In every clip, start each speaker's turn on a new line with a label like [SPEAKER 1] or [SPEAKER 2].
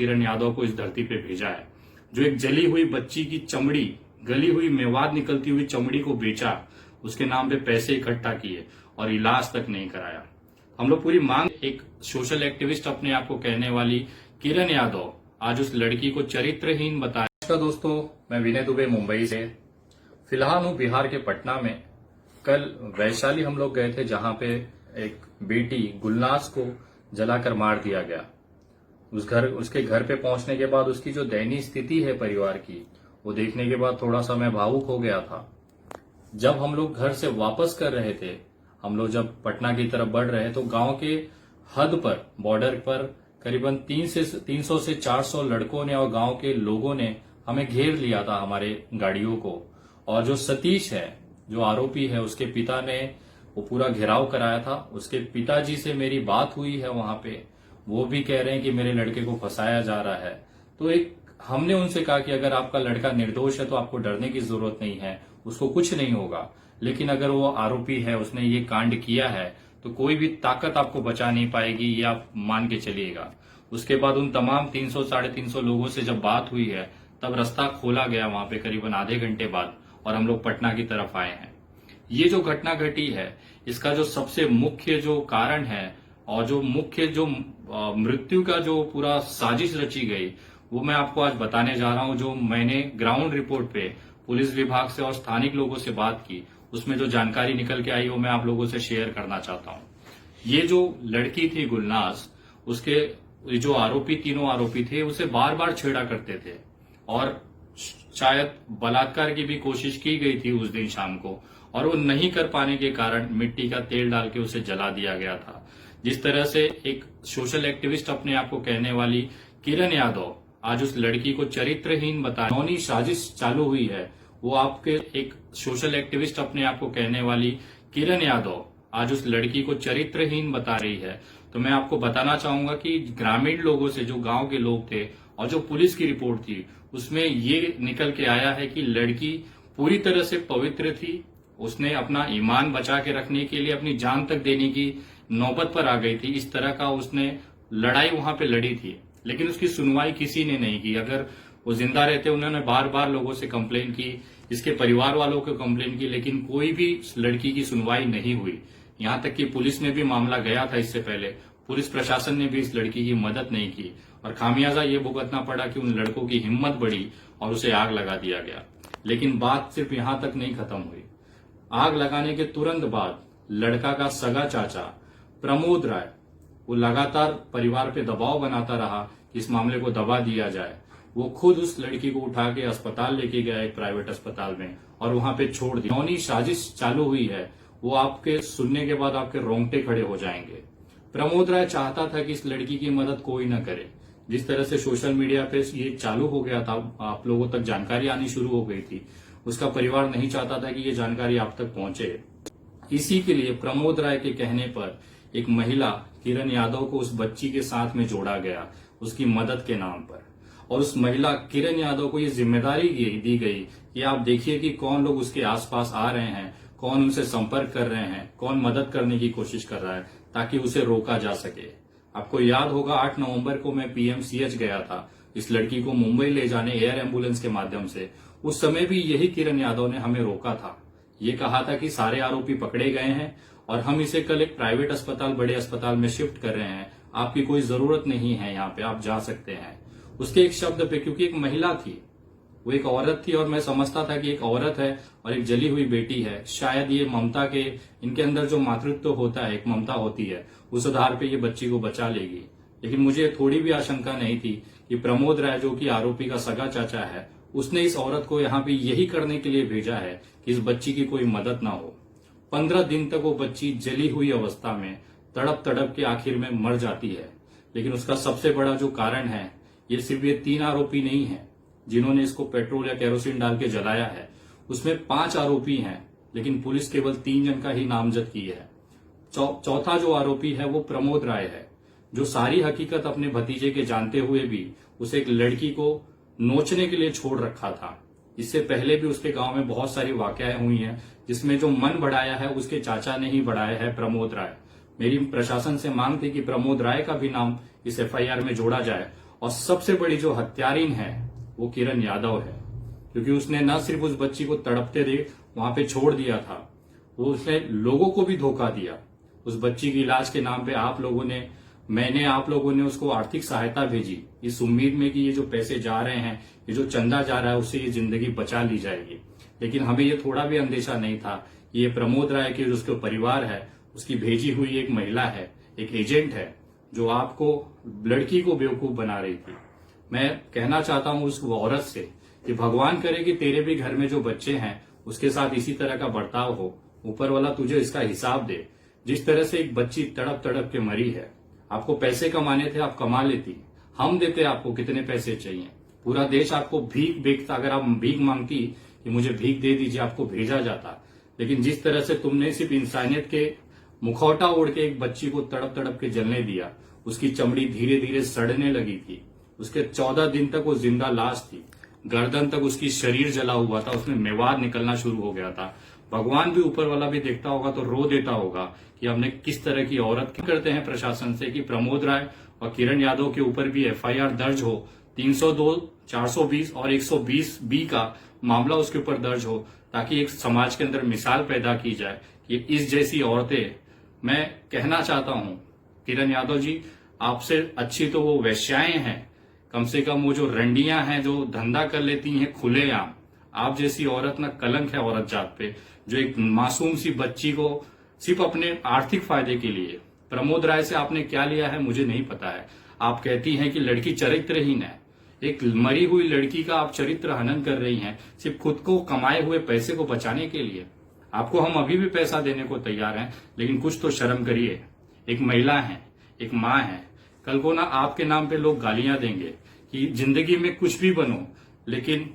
[SPEAKER 1] किरण यादव को इस धरती पे भेजा है, जो एक जली हुई बच्ची की चमड़ी, गली हुई मेवाद निकलती हुई चमड़ी को बेचा, उसके नाम पे पैसे इकट्ठा किए और इलाज तक नहीं कराया। हम लोग पूरी मांग, एक सोशल एक्टिविस्ट अपने आप को कहने वाली किरण यादव आज उस लड़की को चरित्रहीन बताया। नमस्कार दोस्तों, मैं विनय दुबे मुंबई से। फिलहाल हूँ बिहार के पटना में। कल वैशाली हम लोग गए थे, जहां पे एक बेटी गुलनाज को जलाकर मार दिया गया। उसके घर पे पहुंचने के बाद उसकी जो दयनीय स्थिति है परिवार की, वो देखने के बाद थोड़ा सा मैं भावुक हो गया था। जब हम लोग घर से वापस कर रहे थे, हम लोग जब पटना की तरफ बढ़ रहे, तो गांव के हद पर, बॉर्डर पर करीबन 300 से 400 लड़कों ने और गांव के लोगों ने हमें घेर लिया था, हमारे गाड़ियों को। और जो सतीश है, जो आरोपी है, उसके पिता ने वो पूरा घेराव कराया था। उसके पिताजी से मेरी बात हुई है वहां पे, वो भी कह रहे हैं कि मेरे लड़के को फंसाया जा रहा है। तो हमने उनसे कहा कि अगर आपका लड़का निर्दोष है तो आपको डरने की जरूरत नहीं है, उसको कुछ नहीं होगा। लेकिन अगर वो आरोपी है, उसने ये कांड किया है, तो कोई भी ताकत आपको बचा नहीं पाएगी, ये आप मान के चलिएगा। उसके बाद उन तमाम 300 साढ़े 300 लोगों से जब बात हुई है, तब रास्ता खोला गया वहां पे करीबन आधे घंटे बाद, और हम लोग पटना की तरफ आए हैं। ये जो घटना घटी है, इसका जो सबसे मुख्य जो कारण है और जो मुख्य जो मृत्यु का जो पूरा साजिश रची गई, वो मैं आपको आज बताने जा रहा हूं। जो मैंने ग्राउंड रिपोर्ट पे पुलिस विभाग से और स्थानिक लोगों से बात की, उसमें जो जानकारी निकल के आई, वो मैं आप लोगों से शेयर करना चाहता हूं। ये जो लड़की थी गुलनाज, उसके जो आरोपी, तीनों आरोपी थे, उसे बार बार छेड़ा करते थे और शायद बलात्कार की भी कोशिश की गई थी उस दिन शाम को, और वो नहीं कर पाने के कारण मिट्टी का तेल डाल के उसे जला दिया गया था। जिस तरह से एक सोशल एक्टिविस्ट अपने आप को कहने वाली किरण यादव आज उस लड़की को चरित्रहीन बताने की साजिश चालू हुई है, वो आपके एक सोशल एक्टिविस्ट अपने आप को कहने वाली किरण यादव आज उस लड़की को चरित्रहीन बता रही है। तो मैं आपको बताना चाहूंगा कि ग्रामीण लोगों से, जो गांव के लोग थे और जो पुलिस की रिपोर्ट थी, उसमें ये निकल के आया है कि लड़की पूरी तरह से पवित्र थी। उसने अपना ईमान बचा के रखने के लिए अपनी जान तक देने की नौबत पर आ गई थी। इस तरह का उसने लड़ाई वहां पे लड़ी थी, लेकिन उसकी सुनवाई किसी ने नहीं की। अगर वो जिंदा रहते, उन्होंने बार बार लोगों से कंप्लेन की, इसके परिवार वालों को कंप्लेन की, लेकिन कोई भी लड़की की सुनवाई नहीं हुई। यहां तक कि पुलिस में भी मामला गया था इससे पहले, पुलिस प्रशासन ने भी इस लड़की की मदद नहीं की, और खामियाजा ये भुगतना पड़ा कि उन लड़कों की हिम्मत बढ़ी और उसे आग लगा दिया गया। लेकिन बात सिर्फ यहां तक नहीं खत्म हुई। आग लगाने के तुरंत बाद लड़का का सगा चाचा प्रमोद राय, वो लगातार परिवार पे दबाव बनाता रहा कि इस मामले को दबा दिया जाए। वो खुद उस लड़की को उठा के अस्पताल लेके गया, एक प्राइवेट अस्पताल में, और वहां पे छोड़ दी। कौन साजिश चालू हुई है, वो आपके सुनने के बाद आपके रोंगटे खड़े हो जाएंगे। प्रमोद राय चाहता था कि इस लड़की की मदद कोई न करे। जिस तरह से सोशल मीडिया पे ये चालू हो गया था, आप लोगों तक जानकारी आनी शुरू हो गई थी, उसका परिवार नहीं चाहता था कि ये जानकारी आप तक पहुंचे। इसी के लिए प्रमोद राय के कहने पर एक महिला किरण यादव को उस बच्ची के साथ में जोड़ा गया, उसकी मदद के नाम पर। और उस महिला किरण यादव को ये जिम्मेदारी दी गई कि आप देखिए कि कौन लोग उसके आसपास आ रहे हैं, कौन उनसे संपर्क कर रहे हैं, कौन मदद करने की कोशिश कर रहा है, ताकि उसे रोका जा सके। आपको याद होगा 8 नवंबर को मैं पीएमसीएच गया था इस लड़की को मुंबई ले जाने, एयर एम्बुलेंस के माध्यम से। उस समय भी यही किरण यादव ने हमें रोका था। ये कहा था कि सारे आरोपी पकड़े गए हैं और हम इसे कल एक प्राइवेट अस्पताल, बड़े अस्पताल में शिफ्ट कर रहे हैं, आपकी कोई जरूरत नहीं है, यहाँ पे आप जा सकते हैं। उसके एक शब्द पे, क्योंकि एक महिला थी, वो एक औरत थी, और मैं समझता था कि एक औरत है और एक जली हुई बेटी है, शायद ये ममता के, इनके अंदर जो मातृत्व होता है, एक ममता होती है, उस आधार पे ये बच्ची को बचा लेगी। लेकिन मुझे थोड़ी भी आशंका नहीं थी कि प्रमोद राय, जो कि आरोपी का सगा चाचा है, उसने इस औरत को यहाँ पे यही करने के लिए भेजा है कि इस बच्ची की कोई मदद ना हो। 15 दिन तक वो बच्ची जली हुई अवस्था में तड़प तड़प के आखिर में मर जाती है। लेकिन उसका सबसे बड़ा जो कारण है, ये सिर्फ ये 3 आरोपी नहीं है जिन्होंने इसको पेट्रोल या केरोसिन डाल के जलाया है, उसमें 5 आरोपी हैं, लेकिन पुलिस केवल 3 जन का ही नामजद की है। चौथा जो आरोपी है वो प्रमोद राय है, जो सारी हकीकत अपने भतीजे के जानते हुए भी उसे एक लड़की को नोचने के लिए छोड़ रखा था। इससे पहले भी उसके गांव में बहुत सारी वाकयाएं हुई हैं, जिसमें जो मन बढ़ाया है उसके चाचा ने ही बढ़ाया है, प्रमोद राय। मेरी प्रशासन से मांग थी कि प्रमोद राय का भी नाम इस एफआईआर में जोड़ा जाए और सबसे बड़ी जो हत्यारीन है वो किरण यादव है, क्योंकि उसने न सिर्फ उस बच्ची को तड़पते देख वहां पे छोड़ दिया था, वो उसने लोगों को भी धोखा दिया। उस बच्ची की इलाज के नाम पे आप लोगों ने उसको आर्थिक सहायता भेजी इस उम्मीद में कि ये जो पैसे जा रहे हैं, ये जो चंदा जा रहा है, उससे ये जिंदगी बचा ली जाएगी। लेकिन हमें ये थोड़ा भी अंदेशा नहीं था कि ये प्रमोद राय के जो उसके परिवार है, उसकी भेजी हुई एक महिला है, एक एजेंट है, जो आपको लड़की को बेवकूफ बना रही थी। मैं कहना चाहता हूं उस औरत से कि भगवान करे कि तेरे भी घर में जो बच्चे हैं उसके साथ इसी तरह का बर्ताव हो, ऊपर वाला तुझे इसका हिसाब दे। जिस तरह से एक बच्ची तड़प तड़प के मरी है, आपको पैसे कमाने थे, आप कमा लेती, हम देते आपको कितने पैसे चाहिए, पूरा देश आपको भीख बेचता, अगर आप भीख मांगती कि मुझे भीख दे दीजिए, आपको भेजा जाता। लेकिन जिस तरह से तुमने सिर्फ इंसानियत के मुखौटा ओढ़ के एक बच्ची को तड़प तड़प के जलने दिया, उसकी चमड़ी धीरे धीरे सड़ने लगी थी, उसके 14 दिन तक वो जिंदा लाश थी, गर्दन तक उसकी शरीर जला हुआ था, उसमें मेवाद निकलना शुरू हो गया था। भगवान भी, ऊपर वाला भी देखता होगा तो रो देता होगा कि हमने किस तरह की औरत करते हैं प्रशासन से कि प्रमोद राय और किरण यादव के ऊपर भी एफआईआर दर्ज हो, 302, 420 और 120 बी का मामला उसके ऊपर दर्ज हो, ताकि एक समाज के अंदर मिसाल पैदा की जाए कि इस जैसी औरतें, मैं कहना चाहता हूं किरण यादव जी, आपसे अच्छी तो वो वेश्याएं हैं, कम से कम वो जो रंडियां हैं जो धंधा कर लेती हैं खुलेआम, आप जैसी औरत ना कलंक है औरत जात पे, जो एक मासूम सी बच्ची को सिर्फ अपने आर्थिक फायदे के लिए, प्रमोद राय से आपने क्या लिया है मुझे नहीं पता है। आप कहती हैं कि लड़की चरित्रहीन है, एक मरी हुई लड़की का आप चरित्र हनन कर रही हैं सिर्फ खुद को कमाए हुए पैसे को बचाने के लिए। आपको हम अभी भी पैसा देने को तैयार हैं, लेकिन कुछ तो शर्म करिए। एक महिला है, एक माँ है, कल को ना आपके नाम पे लोग गालियां देंगे कि जिंदगी में कुछ भी बनो, लेकिन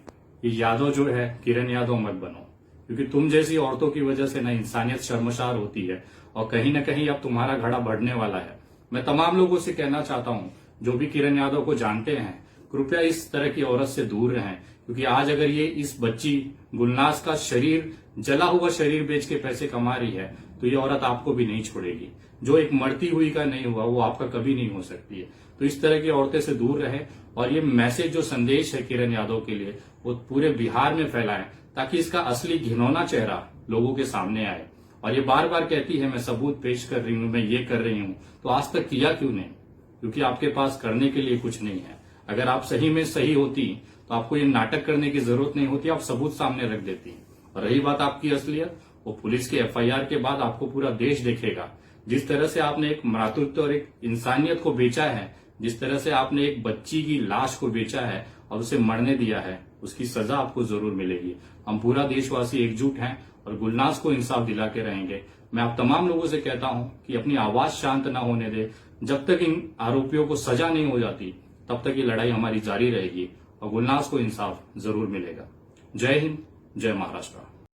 [SPEAKER 1] ये यादव जो है, किरण यादव मत बनो, क्योंकि तुम जैसी औरतों की वजह से ना इंसानियत शर्मसार होती है और कहीं ना कहीं अब तुम्हारा घड़ा बढ़ने वाला है। मैं तमाम लोगों से कहना चाहता हूं जो भी किरण यादव को जानते हैं, कृपया इस तरह की औरत से दूर रहें, क्योंकि आज अगर ये इस बच्ची गुलनाज का शरीर, जला हुआ शरीर बेच के पैसे कमा रही है, तो ये औरत आपको भी नहीं छोड़ेगी। जो एक मरती हुई का नहीं हुआ वो आपका कभी नहीं हो सकती है। तो इस तरह की औरतें से दूर रहें और ये मैसेज, जो संदेश है किरण यादव के लिए, वो पूरे बिहार में फैलाएं, ताकि इसका असली घिनौना चेहरा लोगों के सामने आए। और ये बार बार कहती है मैं सबूत पेश कर रही हूं, मैं ये कर रही हूं, तो आज तक किया क्यों नहीं? क्योंकि आपके पास करने के लिए कुछ नहीं है। अगर आप सही में सही होती तो आपको ये नाटक करने की जरूरत नहीं होती, आप सबूत सामने रख देती। और रही बात आपकी असलियत, वो पुलिस के एफआईआर के बाद आपको पूरा देश देखेगा। जिस तरह से आपने एक मातृत्व और एक इंसानियत को बेचा है, जिस तरह से आपने एक बच्ची की लाश को बेचा है और उसे मरने दिया है, उसकी सजा आपको जरूर मिलेगी। हम पूरा देशवासी एकजुट हैं और गुलनाज को इंसाफ दिला के रहेंगे। मैं आप तमाम लोगों से कहता हूं कि अपनी आवाज शांत न होने दे। जब तक इन आरोपियों को सजा नहीं हो जाती, तब तक ये लड़ाई हमारी जारी रहेगी और गुलनाज को इंसाफ जरूर मिलेगा। जय हिंद, जय महाराष्ट्र।